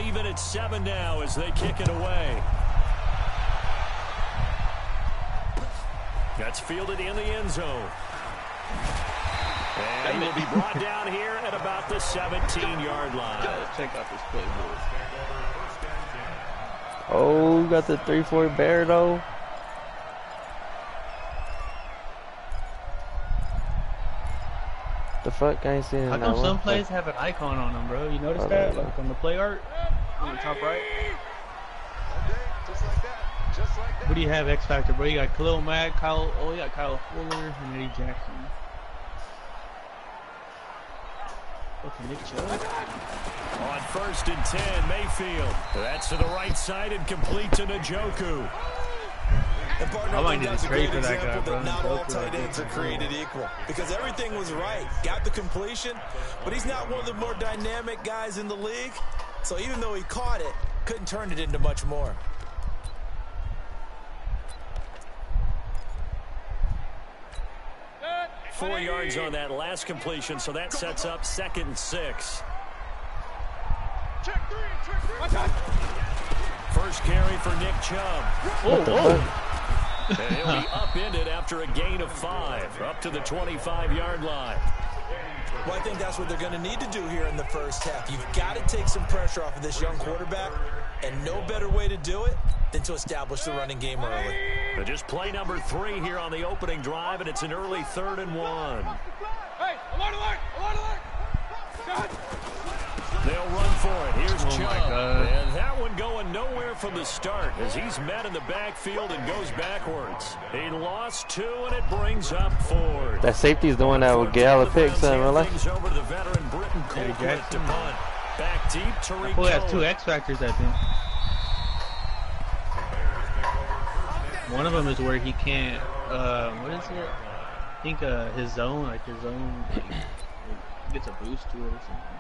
even at 7 now as they kick it away. That's fielded in the end zone. And he will be brought down here at about the 17-yard line. Check out this playbook. Oh, got the 3-4 bear though. The fuck, I ain't seeing it. How come some plays have an icon on them, bro? You notice that? Like on the play art? On the top right? What do you have, X Factor, bro? You got Khalil Mack, Kyle Fuller, and Eddie Jackson. Okay, Nick Chubb. On 1st and 10, Mayfield. That's to the right side and complete to Njoku. I might need to trade for that guy, bro. Not all tight ends are created equal because everything was right. Got the completion, but he's not one of the more dynamic guys in the league. So even though he caught it, couldn't turn it into much more. Four yards on that last completion, so that sets up 2nd and 6. First carry for Nick Chubb. And he'll be upended after a gain of 5, up to the 25-yard line. Well, I think that's what they're going to need to do here in the first half. You've got to take some pressure off of this young quarterback, and no better way to do it than to establish the running game early. But just play number 3 here on the opening drive, and it's an early 3rd and 1. Hey, alert, alert, alert, alert. They'll run for it. Here's Chubb. And that one going nowhere from the start as he's met in the backfield and goes backwards. He lost 2, and it brings up 4. That safety's the one that would get all the picks in real life. Things over to the veteran Britton Colquitt to punt. Back deep, Tariq Boy has 2 X Factors, I think. One of them is where he can't, what is it? I think his zone, like gets a boost to it or something.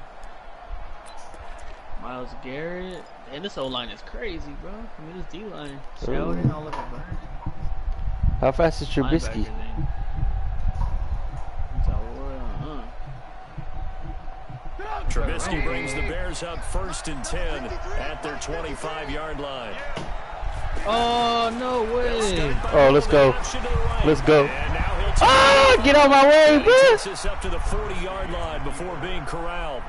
Myles Garrett. And this O-line is crazy, bro. I mean, this D-line. Sheldon, all of it, bro. How fast is Trubisky? Trubisky brings the Bears up 1st and 10 at their 25-yard line. Oh, no way. Oh, let's go. Let's go. Ah, get out my way, bro. Takes us up to the 40-yard line before being corralled.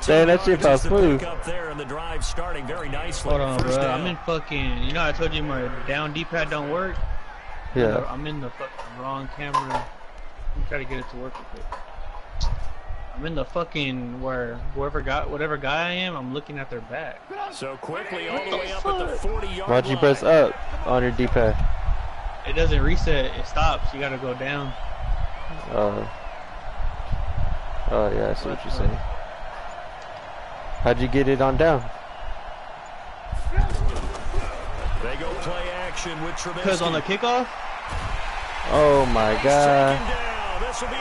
Damn, that shit felt smooth. Up there and the drive starting very nicely. Hold on, bro. Down. I'm in fucking, you know I told you my down D-pad don't work? Yeah. I'm in the fucking wrong camera. I'm trying to get it to work with it. I'm in the fucking where whatever guy I am, I'm looking at their back. So quickly all the way up at the 40-yard line. Why'd you press up on your D-pad? It doesn't reset, it stops. You gotta go down. Oh yeah, I see what you're saying. How'd you get it on down? They go play action with Trubisky. Because on the kickoff? Oh my god.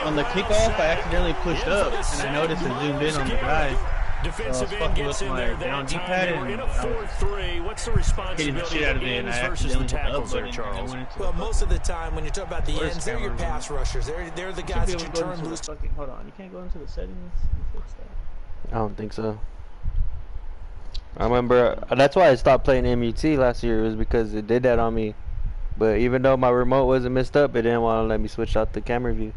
On the kickoff, I accidentally pushed up, and I noticed it zoomed in on the guy. Defensive So I was end fucking gets with in my there down that D-pad, time. and In a 4-3, what's the responsibility hitting the shit out of it, and I versus the accidentally hit the tackles there, up Charles? button. Well, most of the time when you talk about the Where's ends, they're your camera, pass rushers. They're the guys that you turn loose. Hold on, you can't go into the settings and fix that. I don't think so. I remember that's why I stopped playing MUT last year, was because it did that on me. But even though my remote wasn't messed up, it didn't want to let me switch out the camera view.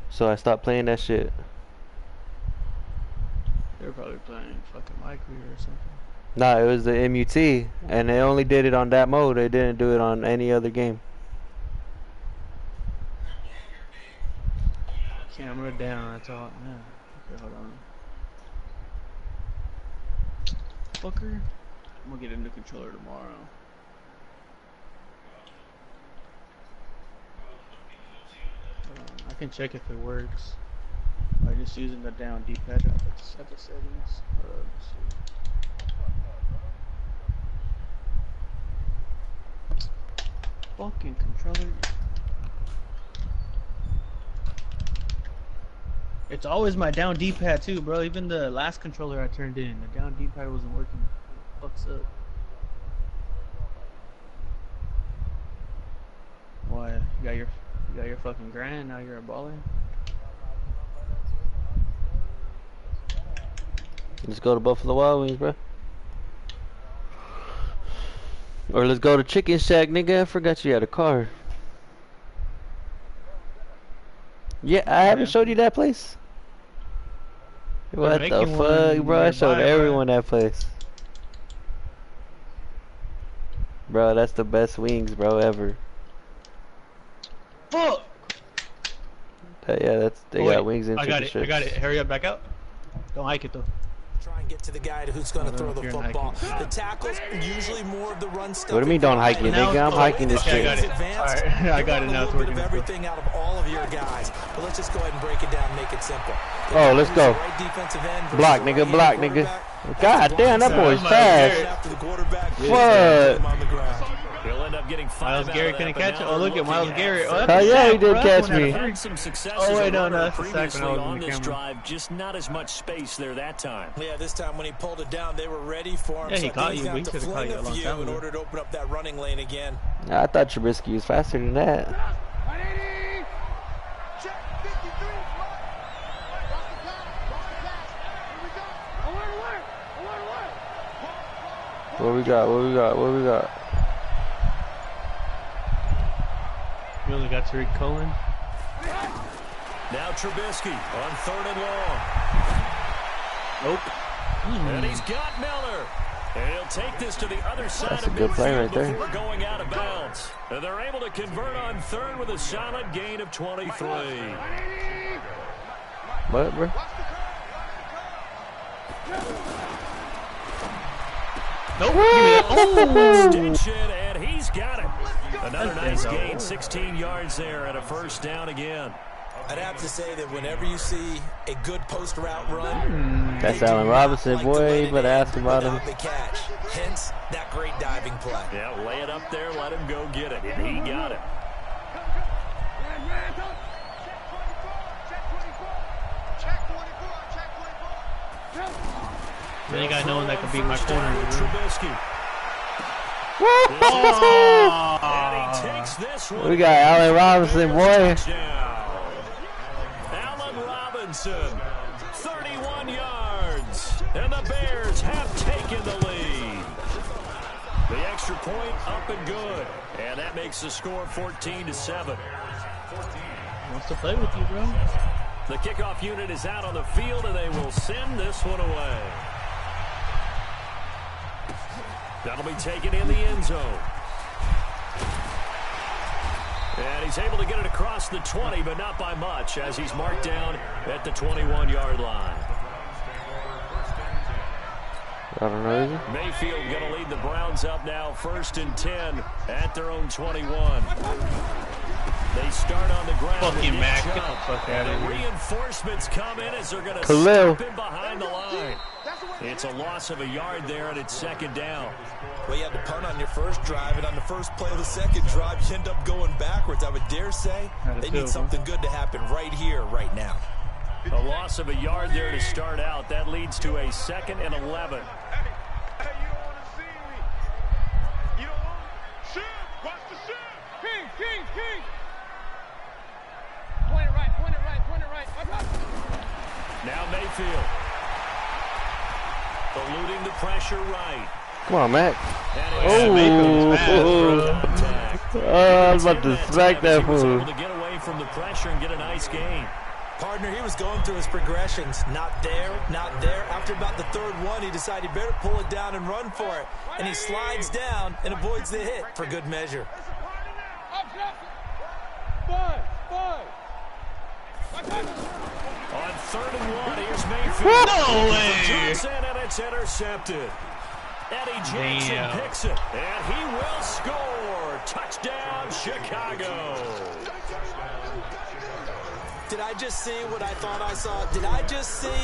So I stopped playing that shit. They're probably playing fucking Mike Reader or something. Nah, it was the MUT, and they only did it on that mode. They didn't do it on any other game. Camera down, that's all. Yeah. Okay, hold on. Fucker. I'm gonna get a new controller tomorrow. I can check if it works by just using the down D-pad at the settings. Let's see. Fucking controller. It's always my down D-pad too, bro. Even the last controller I turned in, the down D-pad wasn't working. It fucks up. Why? You got your fucking grind, now you're a baller? Let's go to Buffalo Wild Wings, bro. Or let's go to Chicken Shack, nigga. I forgot you had a car. Yeah, I haven't showed you that place. What the fuck, bro? I showed everyone that place. Bro, that's the best wings, bro, ever. Fuck! Yeah, that's they got wings and chicken strips. I got it. Hurry up, back out. Don't hike it though. Try and get to the guy who's going to throw the football. The tackles usually more of the run stuff. What do you mean don't hike it, nigga? I'm hiking this shit. I got it. Alright, I got it now. It's working. Everything out of all of your guys. But let's just go ahead and break it down, make it simple. Oh, let's go. Block, nigga. Block, nigga. God damn, that boy's fast. Fuck. He'll end up getting Miles Garrett couldn't catch it. Oh, look at Miles Garrett. Oh, hell yeah, he did catch me. Oh wait, no, that's the sack when I was on in the this camera. drive. Just not as much space there that time. Yeah, this time when he pulled it down, they were ready for him. Yeah, he so caught he's you. got We to could have caught fling you a long few time in ago. order to open up that running lane again. I thought Trubisky was faster than that. 180. Check 53. What we got? What we got? What we got? We only got Tariq Cohen. Now Trubisky on 3rd and long. Nope. And he's got Miller. And he'll take this to the other side That's of a good play midfield right there. before going out of bounds. And they're able to convert on 3rd with a solid gain of 23. What, bro? Nope. Give me that. Oh! Extension, and he's got it. Another nice gain, 16 yards there, and a first down again. I'd have to say that whenever you see a good post route run, That's Allen Robinson, boy. You better ask about him. the catch. Hence that great diving play. Yeah, lay it up there, let him go get it, and he got it. Any guy knowing that can beat my corner. Trubisky. And he takes this one. We got Allen Robinson, boy. Touchdown. Allen Robinson, 31 yards, and the Bears have taken the lead. The extra point up and good, and that makes the score 14-7. Wants to play with you, bro. The kickoff unit is out on the field, and they will send this one away. That'll be taken in the end zone. And he's able to get it across the 20, but not by much, as he's marked down at the 21-yard line. I don't know, is it? Mayfield going to lead the Browns up now, 1st and 10 at their own 21. They start on the ground. Fucking Mac, get the fuck out of The here. reinforcements come in as they're going to Khalil. stop him behind the line. It's a loss of a yard there, and it's 2nd down. Well, you had to punt on your first drive, and on the first play of the second drive, you end up going backwards. I would dare say they need something good to happen right here, right now. A loss of a yard there to start out. That leads to a 2nd and 11. Hey, you don't want to see me. You don't want to shoot. Watch the shoot. King. Point it right. Now Mayfield. Eluding the pressure right. Come on, Mac. Mayfield's fast, Oh, I was about to smack that He was fool. able to get away from the pressure and get a nice gain. Partner, he was going through his progressions. Not there. After about the 3rd one, he decided he better pull it down and run for it. And he slides down and avoids the hit for good measure. On 3rd and 1, here's Mayfield. No way! Johnson, and it's intercepted. Eddie Jackson picks it, and he will score. Touchdown, Chicago. Did I just see what I thought I saw? Did I just see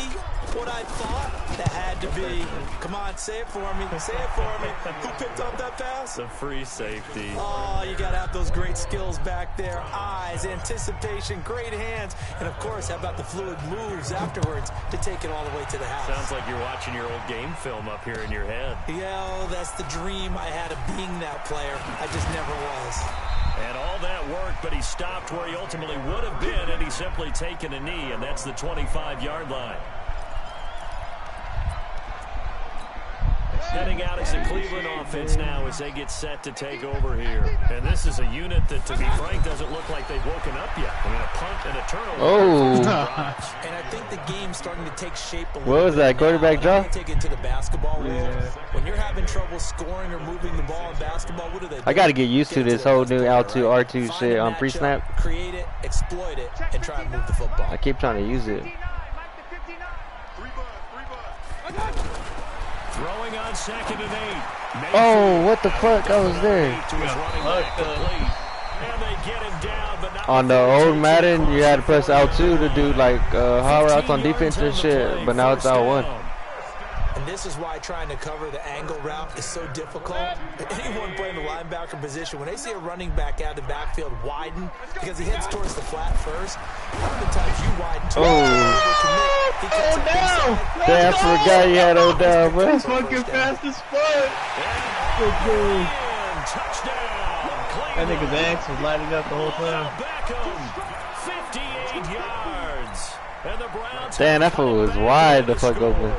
what I thought? That had to be. Come on, say it for me. Say it for me. Who picked up that pass? The free safety. Oh, you got to have those great skills back there. Eyes, anticipation, great hands. And, of course, how about the fluid moves afterwards to take it all the way to the house? Sounds like you're watching your old game film up here in your head. Yeah, that's the dream I had of being that player. I just never was. And all that work, but he stopped where he ultimately would have been, and he's simply taken a knee, and that's the 25-yard line. heading out as the Cleveland offense now as they get set to take over here. And this is a unit that, to be frank, doesn't look like they've woken up yet. I mean, a punt and a turnover. Oh. And I think the game's starting to take shape a little What was bit that, quarterback now. draw? Take it to the basketball world. Yeah. When you're having trouble scoring or moving the ball in basketball, what do they do? I got to get used to this whole new L2, R2 Find shit a on matchup, pre-snap. create it, exploit it, and try and move the football. I keep trying to use it. Throwing on 2nd and 8. Oh, what the fuck? I was there. To his running back complete. And they get him down, but not On the old Madden, you had to press L2 to do like high routes on defense and shit, but now it's L1. And this is why trying to cover the angle route is so difficult. Anyone playing the linebacker position, when they see a running back out of the backfield widen, because he heads towards the flat first, oftentimes you widen too. Damn, I forgot you had Odell, bro. Fucking fast as fuck. Touchdown. That nigga's axe was lighting up the whole time. Beckham, 58 yards. And the Browns Damn, that fool was wide the fuck open.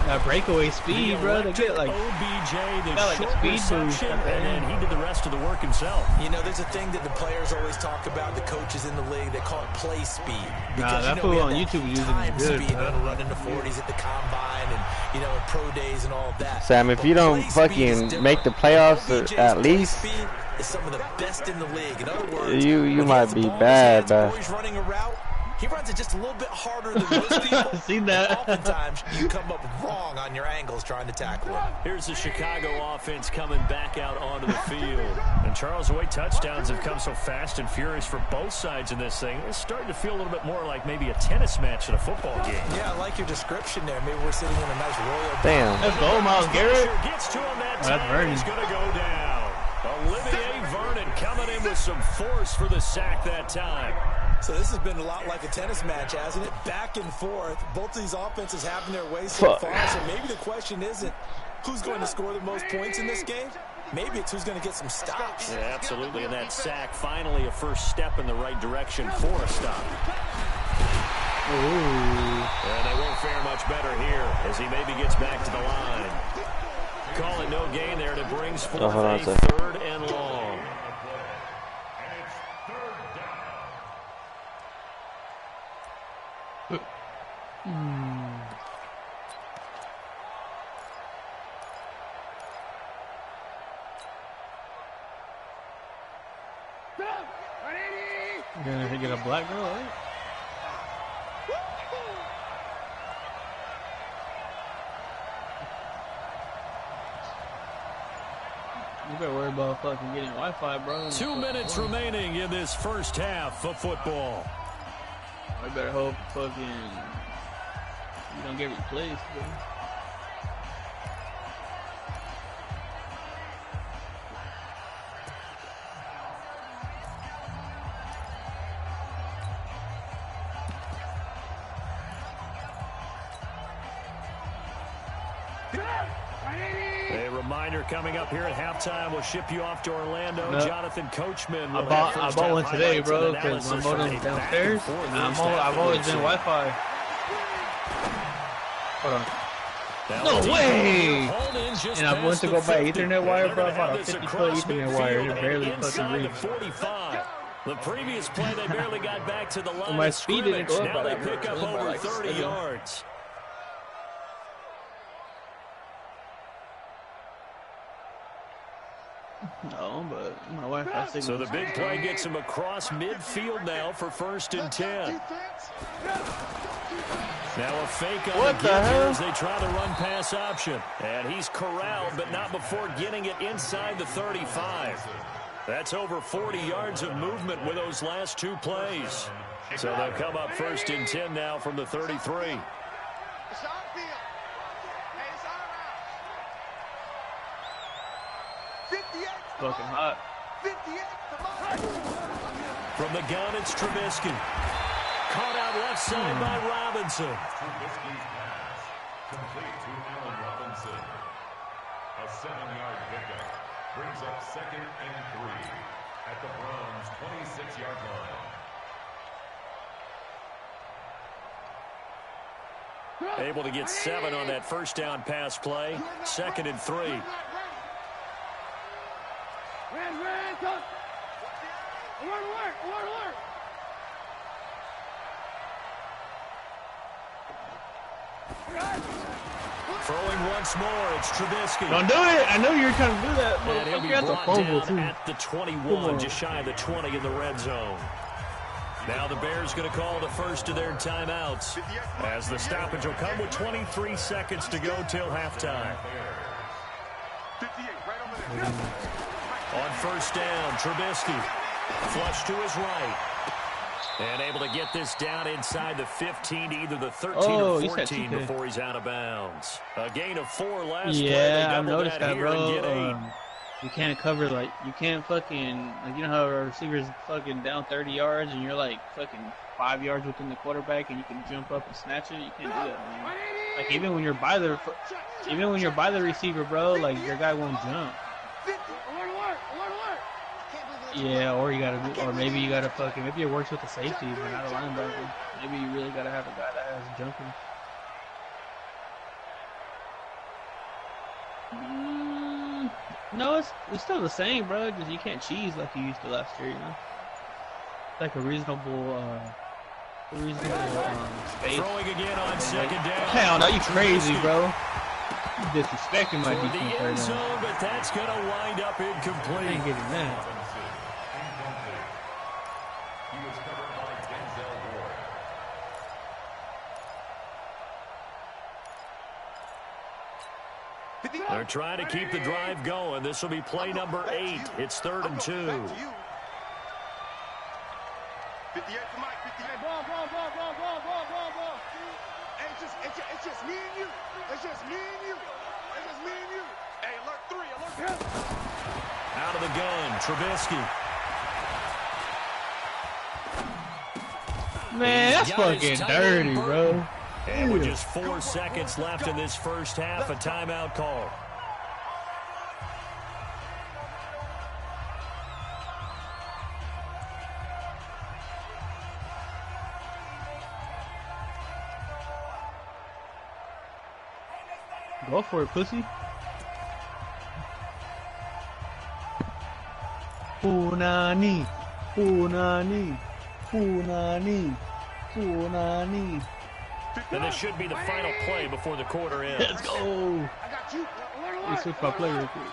That breakaway speed, bro. They get like OBJ, the got like a short speed reception, boost. and then he did the rest of the work himself. You know, there's a thing that the players always talk about, the coaches in the league, they call it play speed. Because, that you know, fool we have on that YouTube using time it good, speed, bro. running the 40s at the combine and, you know, at pro days and all of that. Sam, if But you don't play speed is fucking make the different. playoffs OBJ's at play least, speed is some of the best in the league. In other words, you when he might has the be ball in his bad, hands or bro. he's running a route, he runs it just a little bit harder than most people. Seen that. And oftentimes, you come up wrong on your angles trying to tackle him. Here's the Chicago offense coming back out onto the field. And Charles, the way touchdowns have come so fast and furious for both sides in this thing, it's starting to feel a little bit more like maybe a tennis match at a football game. Yeah, I like your description there. Maybe we're sitting in a nice royal. Damn. Let's go, Miles Garrett. Gets to him that That's time. Vernon. He's going to go down. Olivier Vernon coming in with some force for the sack that time. So this has been a lot like a tennis match, hasn't it? Back and forth. Both of these offenses having their way so far. So maybe the question isn't who's going to score the most points in this game. Maybe it's who's going to get some stops. Yeah, absolutely. And that sack, finally a first step in the right direction for a stop. Ooh. And they won't fare much better here as he maybe gets back to the line. Call it no gain there, and it brings forth hold on a a second. 3rd and long. You're gonna get a black girl, right? You better worry about fucking getting Wi-Fi, bro. 2 minutes remaining in this first half of football. I better hope fucking you don't get replaced, bro. A reminder coming up here at halftime. We'll ship you off to Orlando. No. Jonathan Coachman. I bought one today, bro, because my modem's downstairs. And I've always been Wi-Fi. Hold on. No way! And I went to go buy Ethernet wire, bro. I bought a 50-foot Ethernet wire. It barely fucking reached. The previous play, they barely got back to the line. My of speed didn't go up scrimmage. Now by they that pick up much. It was over like 30 7. yards. No, but my Wi-Fi signal. So the big play gets him across midfield now for 1st and 10. Now a fake on What the the give here hell? as they try the run pass option. And he's corralled, but not before getting it inside the 35. That's over 40 yards of movement with those last 2 plays. So they'll come up 1st and 10 now from the 33. Fucking hot. From the gun, it's Trubisky. Caught out left side by Robinson. Trubisky's pass. Complete to Allen Robinson. A 7-yard pickup brings up 2nd and 3 at the Browns' 26-yard line. Able to get 7 on that first down pass play. 2nd and 3. Throwing once more, it's Trubisky. Don't do it! I know you were trying to do that, And he'll be motherfucker. That's a brought fumble, down too. at the 21, just shy of the 20 in the red zone. Now the Bears going to call the first of their timeouts, as the stoppage will come with 23 seconds to go till halftime. On first down, Trubisky flush to his right. And able to get this down inside the 15 to either the 13 or 14 before he's out of bounds. A gain of 4 last play. Yeah, I've noticed that, here and get 8. bro. You can't cover, like, you can't fucking, like, you know how a receiver's fucking down 30 yards and you're, like, fucking 5 yards within the quarterback and you can jump up and snatch it? You can't do that, man. Like, even when you're by the receiver, bro, like, your guy won't jump. Yeah, or you gotta, or maybe you gotta fucking, maybe it works with the safety, but not a linebacker. Maybe you really gotta have a guy that has jumping. No, it's still the same, bro. Just you can't cheese like you used to last year, you know. It's like a reasonable space. Throwing again on 2nd down. Hell no, you crazy, bro. You disrespecting my For the defense end right zone, now. but that's gonna wind up I incomplete. ain't getting that. He was covered by Denzel Ward. They're trying to keep the drive going. This will be play number 8. It's 3rd and 2. 58 to Mike, 58. Ball. Hey, it's just me and you. It's just me and you. Hey, alert 3, alert 3. Out of the gun, Trubisky. Man, that's He's got his fucking tight end dirty, Burton. bro. And with just 4 seconds left in this first half, a timeout call. Go for it, pussy. Punani. And this should be the final play before the quarter ends. Let's go. Let's switch my play real quick.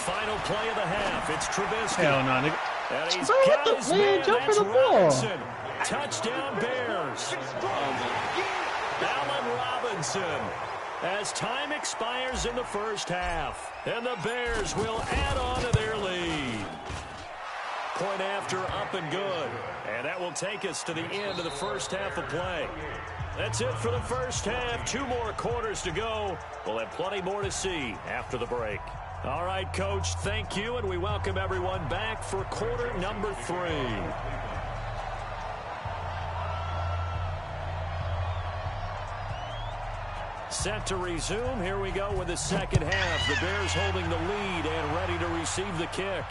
Final play of the half. It's Trubisky. Hell no, nigga. And he's Bro, what got the his man? man. Jump for That's the ball. Robinson. Touchdown Bears. Allen Robinson. As time expires in the first half, and the Bears will add on to their lead. Point after up and good. And that will take us to the end of the first half of play. That's it for the first half. 2 more quarters to go. We'll have plenty more to see after the break. All right, Coach, thank you, and we welcome everyone back for quarter number 3. Set to resume. Here we go with the second half. The Bears holding the lead and ready to receive the kick.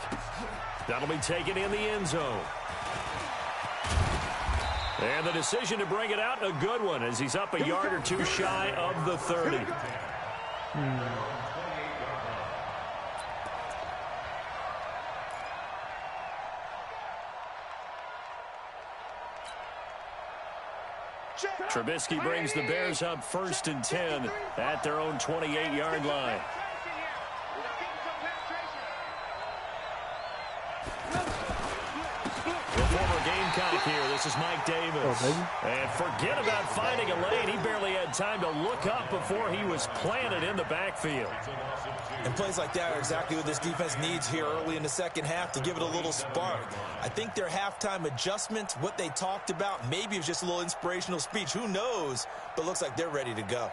That'll be taken in the end zone. And the decision to bring it out, a good one, as he's up a yard or 2 shy of the 30. Trubisky brings the Bears up 1st and 10 at their own 28-yard line. The former Gamecock here. This is Mike Davis. And forget about finding a lane. He barely had time to look up before he was planted in the backfield. And plays like that are exactly what this defense needs here early in the second half to give it a little spark. I think their halftime adjustment, what they talked about, maybe it was just a little inspirational speech. Who knows? But looks like they're ready to go.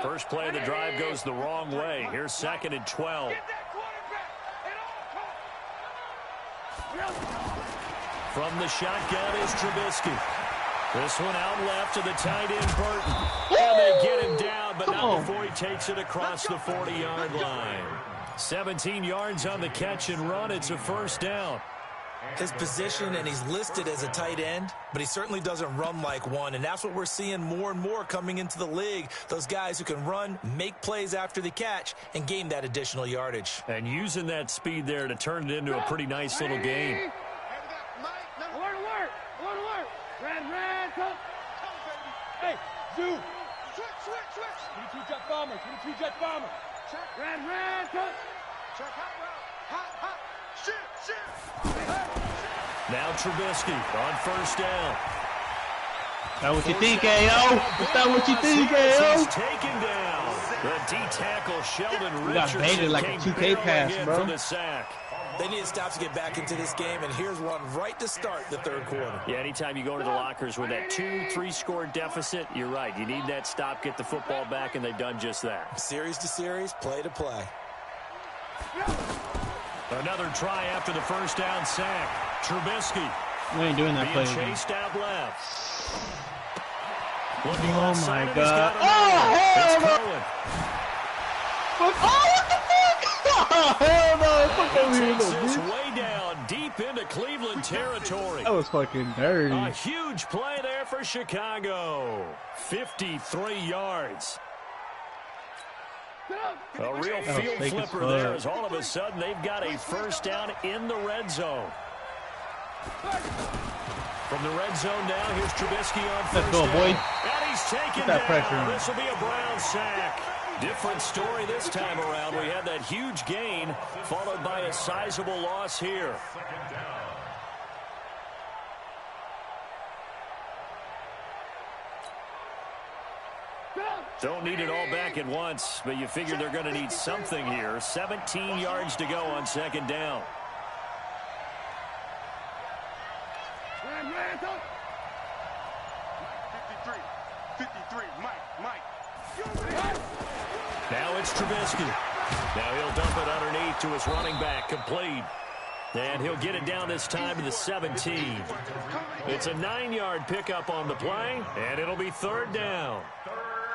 First play of the drive goes the wrong way. Here's 2nd and 12. From the shotgun is Trubisky. This one out left to the tight end, Burton. And they get him down, but not before he takes it across the 40-yard line. 17 yards on the catch and run. It's a first down. his position, and he's listed as a tight end, but he certainly doesn't run like one, and that's what we're seeing more and more coming into the league. Those guys who can run, make plays after the catch, and gain that additional yardage. And using that speed there to turn it into a pretty nice little game. Hey, Zoo. Switch. 22 jet bomber. Red, coach. Check hot. Shit. Now Trubisky on first down. That's what you think, AO. That's what you think, AO. He's taken down. The D-tackle Sheldon We got Richardson baited like a came 2K pass, barreling in bro. for the sack. They need to stop to get back into this game, and here's one right to start the third quarter. Yeah, anytime you go into the lockers with that 2-3 score deficit, you're right. You need that stop, get the football back, and they've done just that. Series to series, play to play. Another try after the first down sack. Trubisky We ain't doing that play being again. chased out left. Looking Oh, left side, my and he's God. got a man. It's Cohen. Oh, what the fuck? Oh, hell no. Fuck over He here, takes little this bitch. way down, deep into Cleveland territory. That was fucking dirty. A huge play there for Chicago. 53 yards. A real That was field fake as flipper fuck. there as all of a sudden they've got a first down in the red zone. From the red zone now, here's Trubisky on first Let's go, down. boy. And he's taken Get that pressure down. on. This will be a Brown sack. Different story this time around. We had that huge gain followed by a sizable loss here. Don't need it all back at once, but you figure they're going to need something here. 17 yards to go on second down. Red, coach. 53, Mike. Now it's Trubisky. Now he'll dump it underneath to his running back, complete. And he'll get it down this time to the 17. It's a 9-yard pickup on the play, and it'll be third down.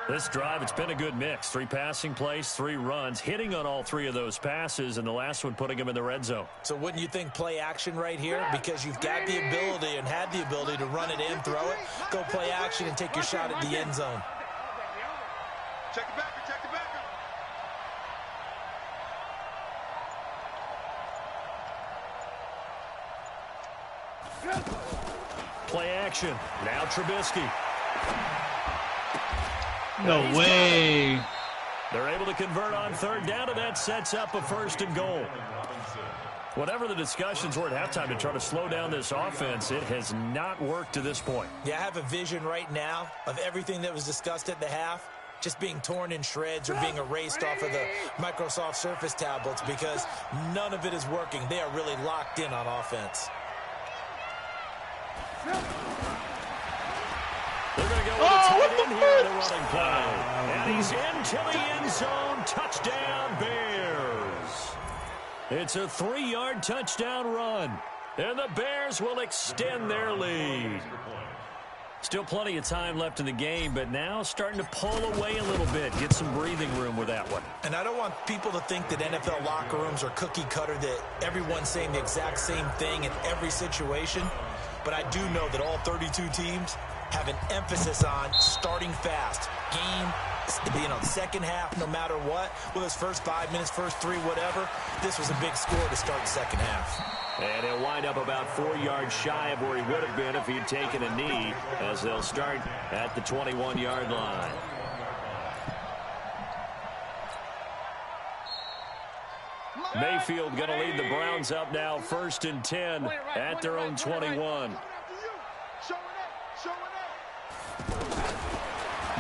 This drive, it's been a good mix. 3 passing plays, 3 runs, hitting on all 3 of those passes, and the last one putting him in the red zone. So wouldn't you think play action right here? Because you've got the ability and had the ability to run it in, throw it, go play action, and take your shot at the end zone. Check the backer. Play action. Now Trubisky. No way. They're able to convert on third down, and that sets up a first and goal. Whatever the discussions were at halftime to try to slow down this offense, it has not worked to this point. Yeah, I have a vision right now of everything that was discussed at the half just being torn in shreds or being erased off of the Microsoft Surface tablets because none of it is working. They are really locked in on offense. They're going to go with a tight end here in the running play. And he's into the end zone. Touchdown, Bears. It's a 3-yard touchdown run. And the Bears will extend their lead. Still plenty of time left in the game, but now starting to pull away a little bit. Get some breathing room with that one. And I don't want people to think that NFL locker rooms are cookie cutter, that everyone's saying the exact same thing in every situation. But I do know that all 32 teams have an emphasis on starting fast. Second half, no matter what, whether it's first 5 minutes, first 3, whatever, this was a big score to start the second half. And he'll wind up about 4 yards shy of where he would have been if he'd taken a knee, as they'll start at the 21-yard line. Mayfield going to lead the Browns up now, 1st and 10 at their own 21.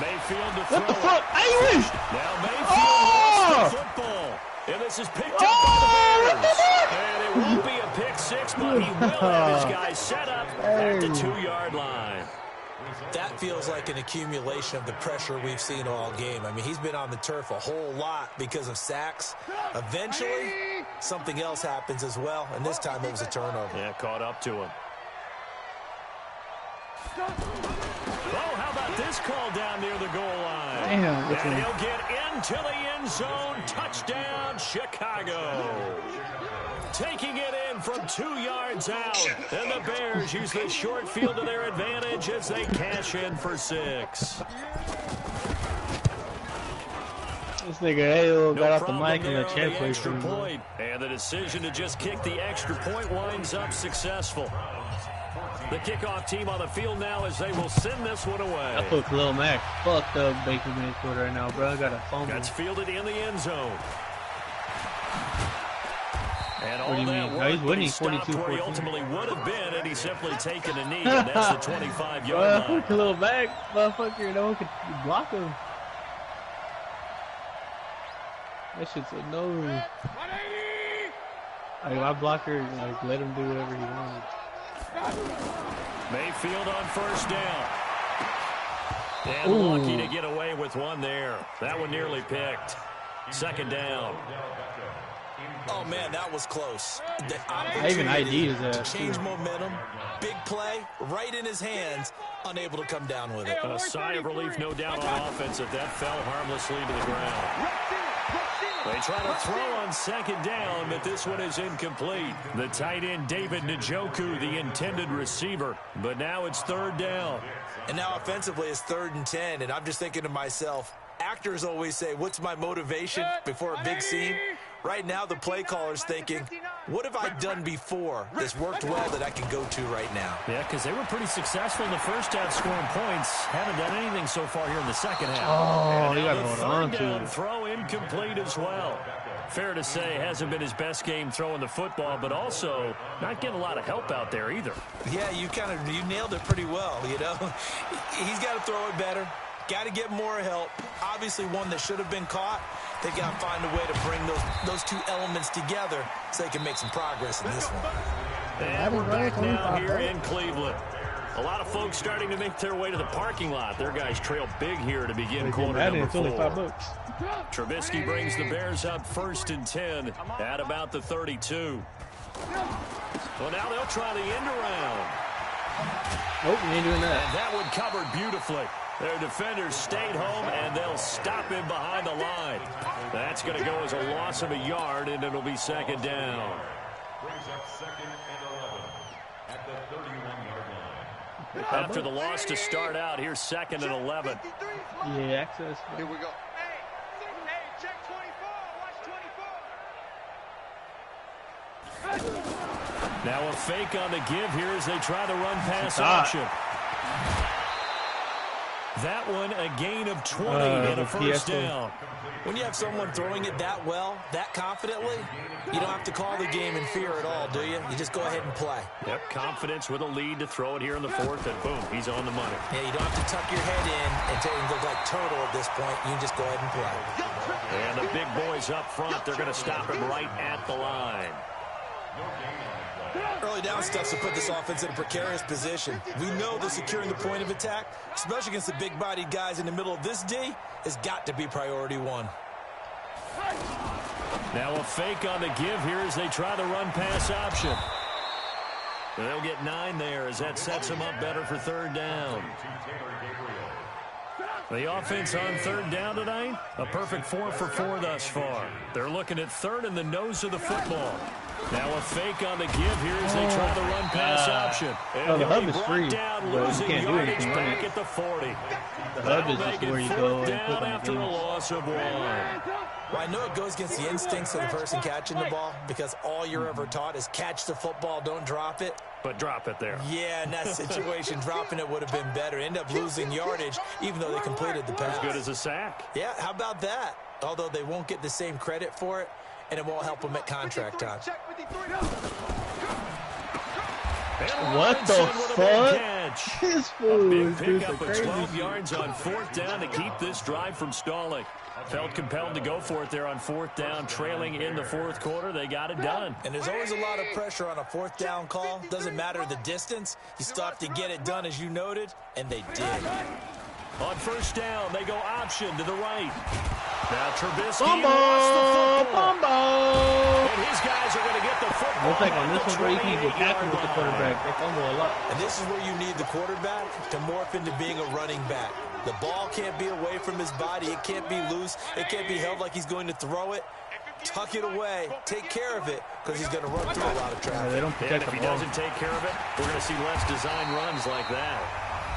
Mayfield to throw. What the fuck? Irish! Now Mayfield lost the football. And this is picked up by the Bears. And it won't be a pick 6, but he will have his guys set up at the 2-yard line. That feels like an accumulation of the pressure we've seen all game. I mean, he's been on the turf a whole lot because of sacks. Eventually, something else happens as well, and this time it was a turnover. Yeah, caught up to him. Oh, how about this call down near the goal line? Damn. And he'll get into the end zone. Touchdown, Chicago. taking it in from 2 yards out. And the Bears use the short field to their advantage as they cash in for 6. This nigga Halo got off the mic and there a on chair the play extra for point. And the decision to just kick the extra point winds up successful. The kickoff team on the field now as they will send this one away. I put Khalil Mack fucked up Baker Mayfield right now, bro. I got a fumble. That's fielded in the end zone. And all What do you that mean? work, No, he's winning he stopped 42-14. where he ultimately would have been, and he's simply taken a knee, and that's the 25-yard Bro, line. I put Khalil Mack, motherfucker. No one could block him. That shit's a no. Like, my blocker, like, let him do whatever he wants. Mayfield on first down. And lucky to get away with one there. That one nearly picked. Second down. Oh, man, that was close. I even ID'd his ass, Change too. momentum, big play, right in his hands, unable to come down with it. A sigh of relief, no doubt, on offense if that fell harmlessly to the ground. They try to throw on second down, but this one is incomplete. The tight end, David Njoku, the intended receiver. But now it's third down. And now offensively it's 3rd and 10, and I'm just thinking to myself, actors always say, what's my motivation before a big scene? Right now the play caller's thinking, what have I done before that's worked well that I can go to right now? Yeah, because they were pretty successful in the first half scoring points. Haven't done anything so far here in the second half. Oh, you Now gotta the hold on third to down it. throw incomplete as well. Fair to say, hasn't been his best game throwing the football, but also not getting a lot of help out there either. Yeah, you nailed it pretty well, you know. He's got to throw it better. Got to get more help. Obviously one that should have been caught. They got to find a way to bring those two elements together so they can make some progress in this one. And we're back now here in Cleveland. A lot of folks starting to make their way to the parking lot. Their guys trail big here to begin quarter number 4. Trubisky brings the Bears up 1st and 10 at about the 32. Well, now they'll try the end around. Nope, you ain't doing that. And that one covered beautifully. Their defenders stayed home, and they'll stop him behind the line. That's going to go as a loss of a yard, and it'll be second down. Brings up 2nd and 11 at the 31-yard line. After the loss to start out, here's 2nd and 11. Yeah, access. Here we go. Hey, check 24. Watch 24. Now a fake on the give here as they try the run pass option. That one a gain of 20 and a first down. When you have someone throwing it that well, that confidently, you don't have to call the game in fear at all, do you? You just go ahead and play. Yep, confidence with a lead to throw it here in the 4th, and boom, he's on the money. Yeah, you don't have to tuck your head in and look like turtle at this point. You can just go ahead and play. And the big boys up front, they're going to stop him right at the line. Early down stuff to put this offense in a precarious position. We know that securing the point of attack, especially against the big-bodied guys in the middle of this D, has got to be priority 1. Now a fake on the give here as they try the run pass option. They'll get 9 there as that sets them up better for 3rd down. The offense on 3rd down tonight, a perfect 4 for 4 thus far. They're looking at 3rd in the nose of the football. Now a fake on the give here as they try the run pass option. And the hub he is brought free, down, but you losing can't do yardage anything on back it. at the 40. The hub is just where you go and down click on the after a games. loss of 1. Well, I know it goes against the instincts of the person catching the ball because all you're ever taught is catch the football, don't drop it. But drop it there. Yeah, in that situation, dropping it would have been better. End up losing yardage, even though they completed the pass. As good as a sack. Yeah, how about that? Although they won't get the same credit for it, and it won't help them at contract time. What the fuck? Catch. This A fool big is doing pickup some of crazy 12 shit. yards on 4th down to keep this drive from stalling. Felt compelled to go for it there on 4th down, trailing in the 4th quarter. They got it done. And there's always a lot of pressure on a 4th down call. Doesn't matter the distance. You still have to get it done, as you noted, and they did. On 1st down, they go option to the right. Now Trubisky Bumbo! lost the football. Bumbo! And his guys are going to get the football. Looks like on this at the one, bro, you can get 28-yard tackled with the line. quarterback. They fumble a lot. And this is where you need the quarterback to morph into being a running back. The ball can't be away from his body. It can't be loose. It can't be held like he's going to throw it. tuck it away, take care of it, because he's going to run through a lot of traffic. They don't And protect if the he ball. doesn't take care of it, we're going to see less design runs like that.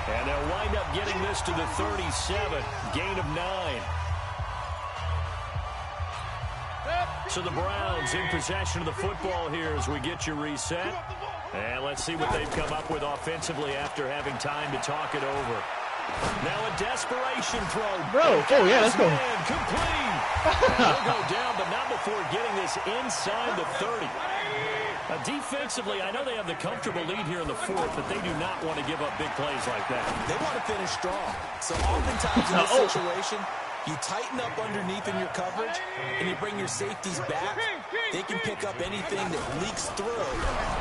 And they'll wind up getting this to the 37, gain of 9. So the Browns in possession of the football here as we get you reset. And let's see what they've come up with offensively after having time to talk it over. Now a desperation throw. Bro, oh yeah, let's go. Man, complete. And he'll go down, but not before getting this inside the 30. Defensively, I know they have the comfortable lead here in the fourth, but they do not want to give up big plays like that. They want to finish strong. So oftentimes in this situation, you tighten up underneath in your coverage, and you bring your safeties back. They can pick up anything that leaks through.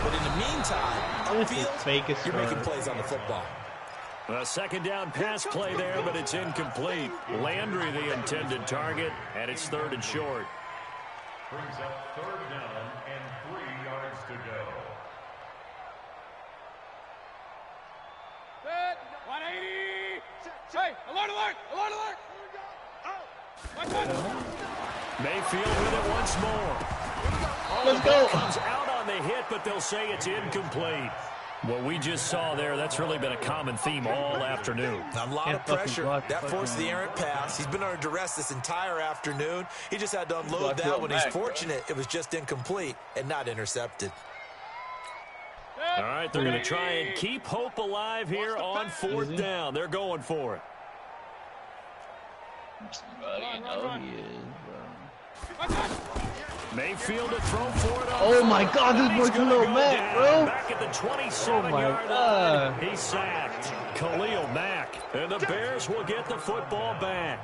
But in the meantime, upfield, you're making plays on the football. A second down pass play there, but it's incomplete. Landry the intended target, and it's 3rd and short. Brings up 3rd down and 3 yards to go. 180. Hey, alert, alert, alert, alert. Mayfield with it once more. Let's go. Comes out on the hit, but they'll say it's incomplete. What we just saw there, that's really been a common theme all afternoon. A lot of pressure. That forced the errant pass. He's been under duress this entire afternoon. He just had to unload that one. He's fortunate it was just incomplete and not intercepted. All right, they're going to try and keep hope alive here on 4th down. They're going for it. You know he is, bro. Mayfield to throw for it. Oh my God, this boy's Khalil Mack, bro. Back at the 27-yard line. He's sacked. Khalil Mack. And the Bears will get the football back.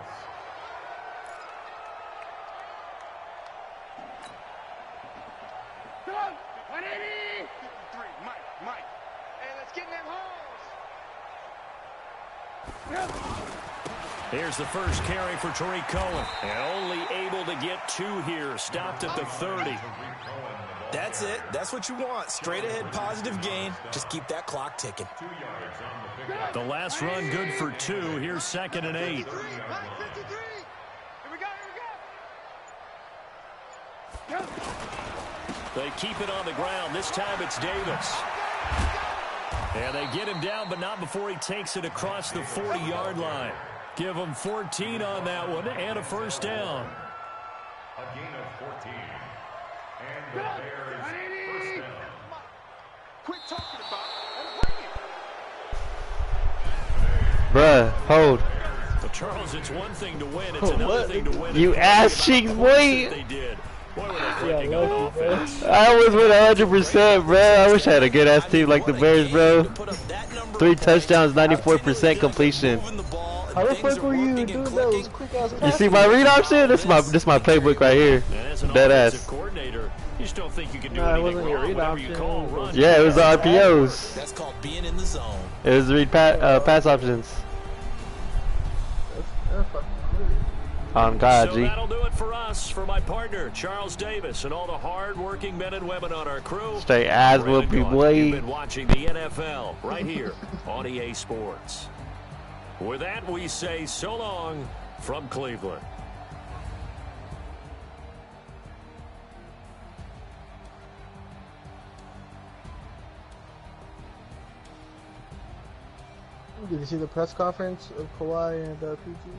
Come on, 180. 3, Mike. Hey, let's get in them holes. Here's the first carry for Tariq Cohen. And only able to get 2 here. Stopped at the 30. That's it. That's what you want. Straight ahead positive gain. Just keep that clock ticking. The last run good for 2. Here's 2nd and 8. Here we go. They keep it on the ground. This time it's Davis. And they get him down, but not before he takes it across the 40-yard line. Give him 14 on that one and a first down. A gain of 14. And the Bears first down. Quit talking about it. Bruh, hold. But Charles, it's one thing to win. It's another thing to win. You ass cheeks, boy. They did. Boy, were they clicking on offense. I was with 100%, bro. I wish I had a good ass team like the Bears, bro. 3 touchdowns, 94% completion. How the fuck were you doing those quick ass passes? You see my read option? This is my playbook right here. Dead ass. Coordinator, you just don't think you can do Nah, it anything wasn't your wrong. read Whatever you call option. run. Yeah, it was the RPOs. That's called being in the zone. It was read pass options. On God, So G. that'll do it for us, for my partner, Charles Davis, and all the hard-working men and women on our crew. Stay ass Brandon whooping, Gaudin, boy. You've been watching the NFL right here on EA Sports. With that, we say so long from Cleveland. Did you see the press conference of Kawhi and PG?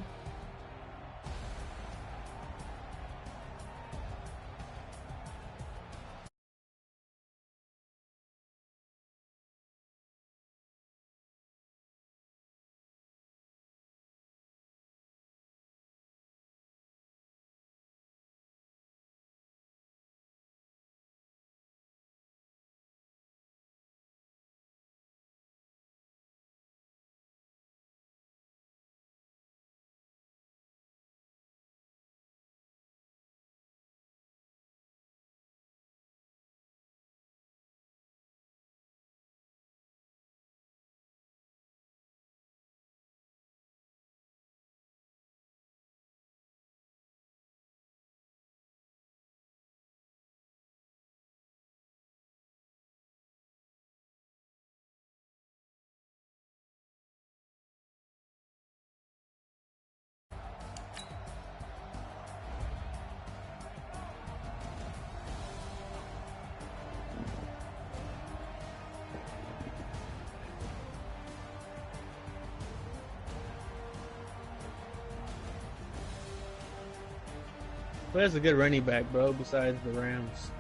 But that's a good running back, bro, besides the Rams.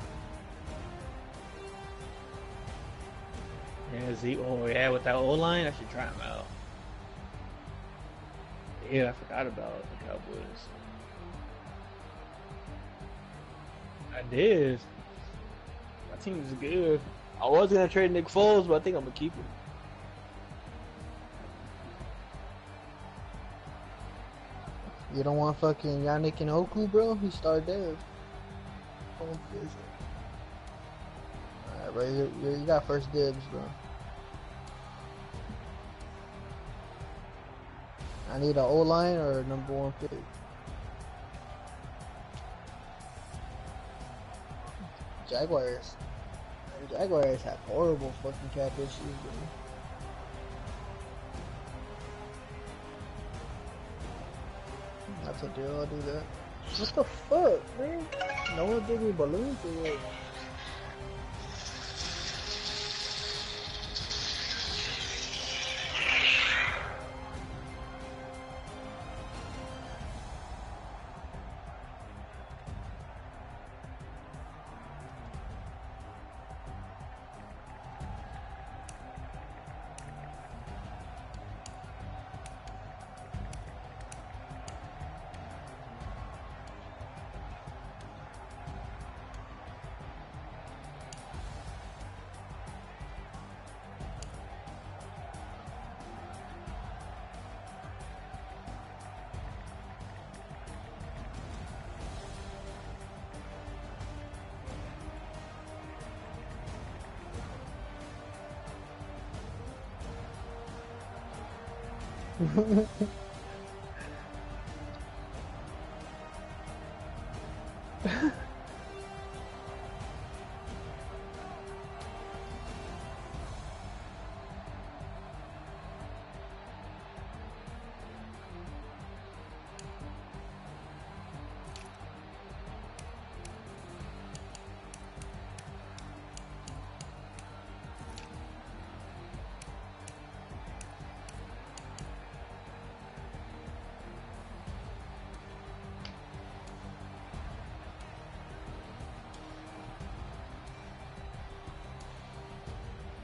Yeah, oh yeah, with that O-line, I should try him out. Yeah, I forgot about the Cowboys. I did. My team is good. I was gonna trade Nick Foles, but I think I'm gonna keep him. You don't want fucking Yannick and Oku, bro? He started there. Alright, bro. You got first dibs, bro. I need an O-line or a number 1 pick. Jaguars. Jaguars have horrible fucking cap issues, bro. That's a deal, I'll do that. What the fuck, man? No one gave me balloons or what?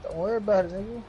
Don't worry about it, nigga.